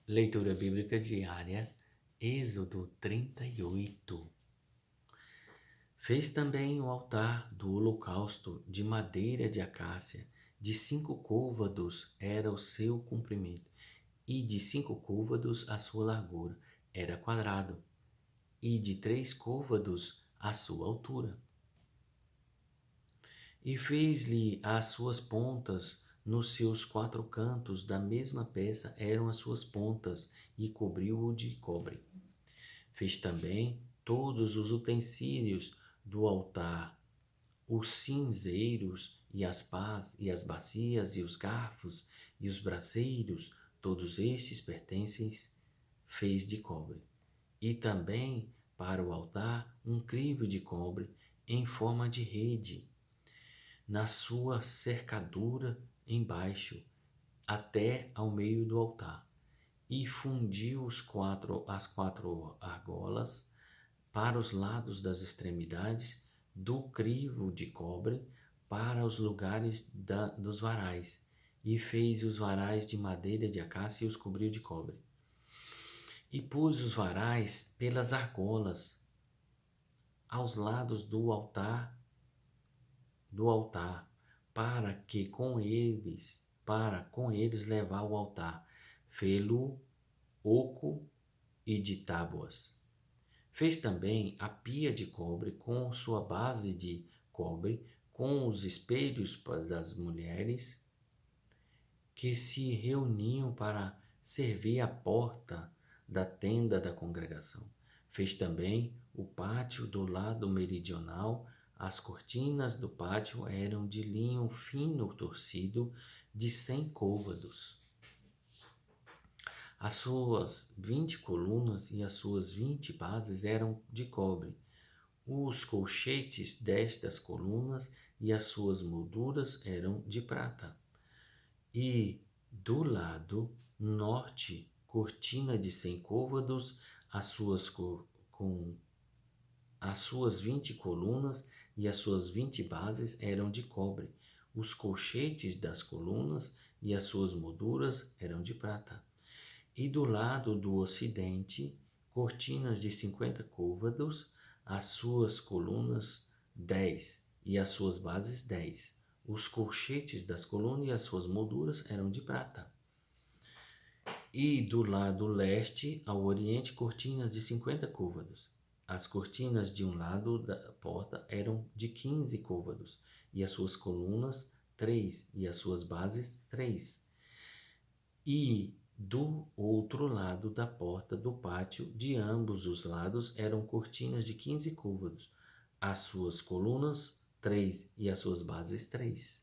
Leitura bíblica diária, Êxodo 38. Fez também o altar do holocausto de madeira de acácia, de 5 côvados era o seu comprimento, e de 5 côvados a sua largura, era quadrado, e de 3 côvados a sua altura. E fez-lhe as suas pontas nos seus 4 cantos, da mesma peça eram as suas pontas, e cobriu-o de cobre. Fez também todos os utensílios do altar, os cinzeiros e as pás e as bacias e os garfos e os braseiros, todos estes pertencem, fez de cobre. E também para o altar um crivo de cobre em forma de rede, na sua cercadura embaixo, até ao meio do altar. E fundiu as 4 argolas para os lados das extremidades do crivo de cobre, para os lugares dos varais, e fez os varais de madeira de acácia e os cobriu de cobre. E pôs os varais pelas argolas aos lados do altar, para com eles levar o altar, fê-lo oco e de tábuas. Fez também a pia de cobre com sua base de cobre, com os espelhos das mulheres que se reuniam para servir à porta da tenda da congregação. Fez também o pátio do lado meridional. As cortinas do pátio eram de linho fino torcido, de 100 côvados. As suas 20 colunas e as suas 20 bases eram de cobre. Os colchetes destas colunas e as suas molduras eram de prata. E do lado norte, cortina de 100 côvados, com as suas 20 colunas e as suas 20 bases eram de cobre. Os colchetes das colunas e as suas molduras eram de prata. E do lado do ocidente, cortinas de 50 côvados, as suas colunas 10 e as suas bases 10. Os colchetes das colunas e as suas molduras eram de prata. E do lado leste ao oriente, cortinas de 50 côvados. As cortinas de um lado da porta eram de 15 côvados, e as suas colunas 3 e as suas bases 3. E do outro lado da porta do pátio, de ambos os lados, eram cortinas de 15 côvados, as suas colunas 3 e as suas bases 3.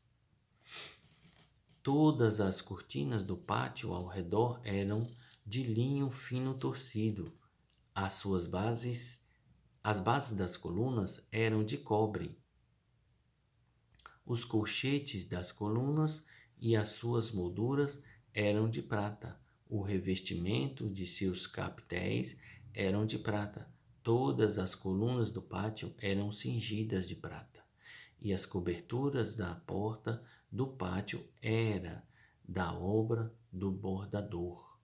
Todas as cortinas do pátio ao redor eram de linho fino torcido. As bases das colunas eram de cobre. Os colchetes das colunas e as suas molduras eram de prata. O revestimento de seus capitéis eram de prata. Todas as colunas do pátio eram cingidas de prata. E as coberturas da porta do pátio era da obra do bordador,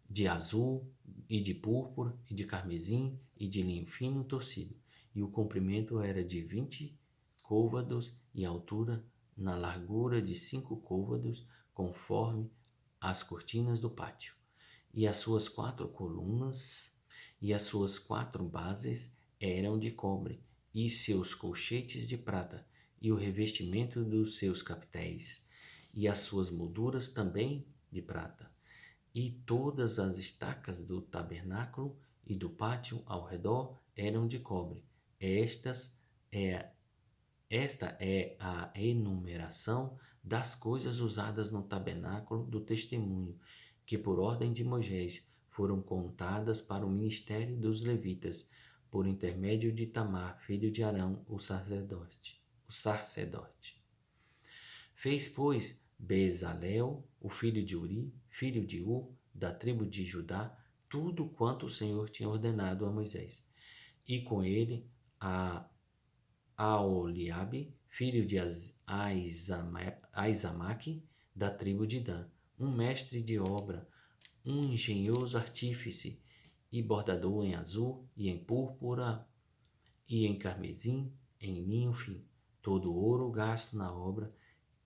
de azul e de púrpura e de carmesim e de linho fino torcido. E o comprimento era de 20 côvados e a altura na largura de 5 côvados, conforme as cortinas do pátio. E as suas 4 colunas e as suas 4 bases eram de cobre, e seus colchetes de prata, e o revestimento dos seus capitéis, e as suas molduras também de prata. E todas as estacas do tabernáculo e do pátio ao redor eram de cobre. Esta é a enumeração das coisas usadas no tabernáculo do testemunho, que por ordem de Moisés foram contadas para o ministério dos levitas, por intermédio de Itamar, filho de Arão, o sacerdote. Fez, pois, Bezalel, o filho de Uri, filho de Ur, da tribo de Judá, tudo quanto o Senhor tinha ordenado a Moisés. E com ele a Aoliabe, filho de Aizamaque, da tribo de Dan, um mestre de obra, um engenhoso artífice, e bordador em azul e em púrpura e em carmesim, em linho fino. Todo o ouro gasto na obra,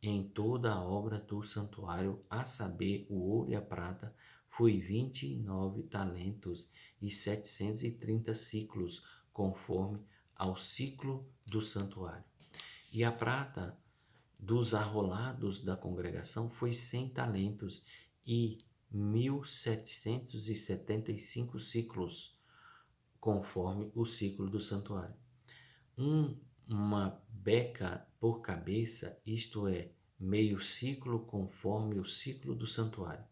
em toda a obra do santuário, a saber, o ouro e a prata, foi 29 talentos e 730 ciclos, conforme ao ciclo do santuário. E a prata dos arrolados da congregação foi 100 talentos e 1.775 ciclos, conforme o ciclo do santuário. Uma beca por cabeça, isto é, meio ciclo, conforme o ciclo do santuário.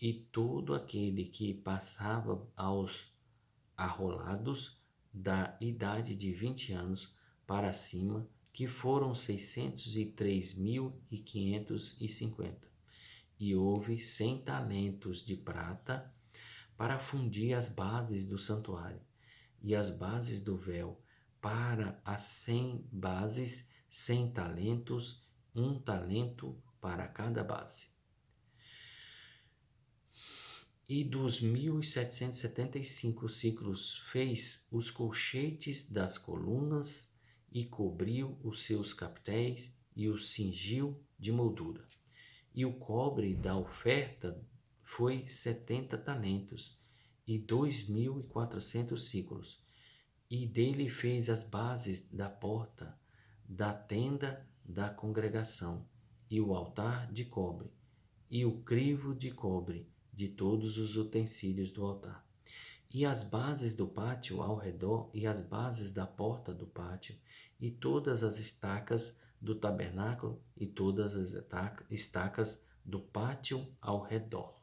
E todo aquele que passava aos arrolados da idade de 20 anos para cima, que foram 603.550. E houve 100 talentos de prata para fundir as bases do santuário e as bases do véu, para as 100 bases, 100 talentos, um talento para cada base. E dos 1.775 ciclos fez os colchetes das colunas e cobriu os seus capitéis e os cingiu de moldura. E o cobre da oferta foi 70 talentos e 2.400 ciclos. E dele fez as bases da porta da tenda da congregação e o altar de cobre e o crivo de cobre de todos os utensílios do altar. E as bases do pátio ao redor, e as bases da porta do pátio, e todas as estacas do tabernáculo, e todas as estacas do pátio ao redor.